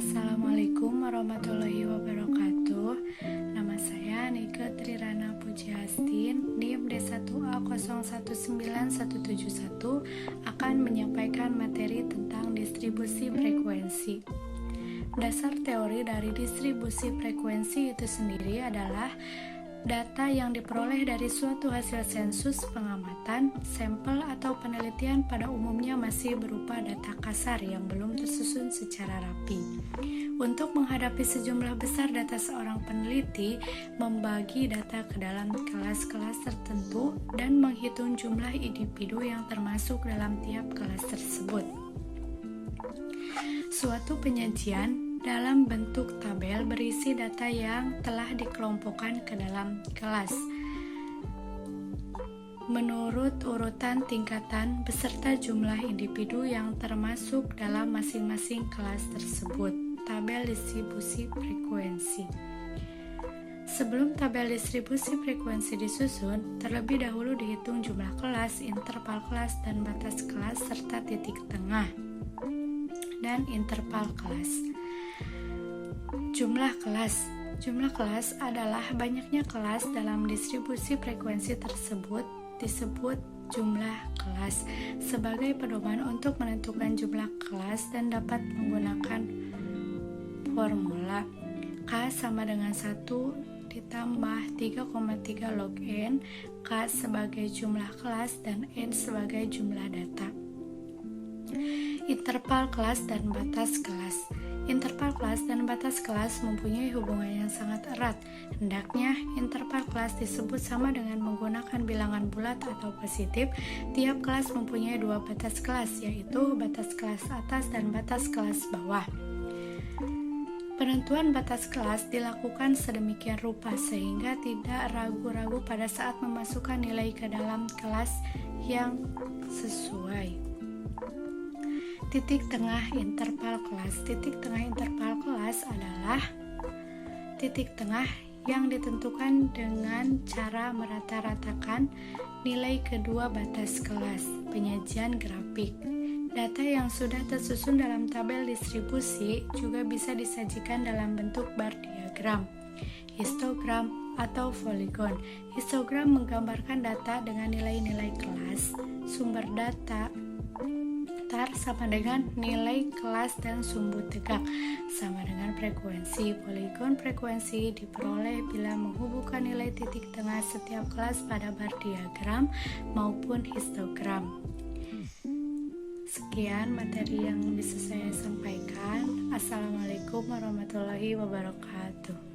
Assalamualaikum warahmatullahi wabarakatuh. Nama saya Nike Trirana Pujiastin, NIM D1A019171 akan menyampaikan materi tentang distribusi frekuensi. Dasar teori dari distribusi frekuensi itu sendiri adalah data yang diperoleh dari suatu hasil sensus, pengamatan, sampel atau penelitian pada umumnya masih berupa data kasar yang belum tersusun secara rapi. Untuk menghadapi sejumlah besar data, seorang peneliti membagi data ke dalam kelas-kelas tertentu dan menghitung jumlah individu yang termasuk dalam tiap kelas tersebut. Suatu penyajian dalam bentuk tabel berisi data yang telah dikelompokkan ke dalam kelas menurut urutan tingkatan beserta jumlah individu yang termasuk dalam masing-masing kelas tersebut. Tabel distribusi frekuensi. Sebelum tabel distribusi frekuensi disusun, terlebih dahulu dihitung jumlah kelas, interval kelas, dan batas kelas serta titik tengah dan interval kelas. Jumlah kelas adalah banyaknya kelas dalam distribusi frekuensi tersebut disebut jumlah kelas sebagai pedoman untuk menentukan jumlah kelas dan dapat menggunakan formula K sama dengan 1 ditambah 3,3 log N, K sebagai jumlah kelas dan N sebagai jumlah data. Interval kelas dan batas kelas. Interval kelas dan batas kelas mempunyai hubungan yang sangat erat. Hendaknya interval kelas disebut sama dengan menggunakan bilangan bulat atau positif. Tiap kelas mempunyai dua batas kelas, yaitu batas kelas atas dan batas kelas bawah. Penentuan batas kelas dilakukan sedemikian rupa sehingga tidak ragu-ragu pada saat memasukkan nilai ke dalam kelas yang sesuai. Titik tengah interval kelas. Titik tengah interval kelas adalah titik tengah yang ditentukan dengan cara merata-ratakan nilai kedua batas kelas. Penyajian grafik. Data yang sudah tersusun dalam tabel distribusi juga bisa disajikan dalam bentuk bar diagram, histogram, atau poligon. Histogram menggambarkan data dengan nilai-nilai kelas, sumber data, sama dengan nilai kelas dan sumbu tegak sama dengan frekuensi. Poligon frekuensi diperoleh bila menghubungkan nilai titik tengah setiap kelas pada bar diagram maupun histogram. Sekian materi yang bisa saya sampaikan. Assalamualaikum warahmatullahi wabarakatuh.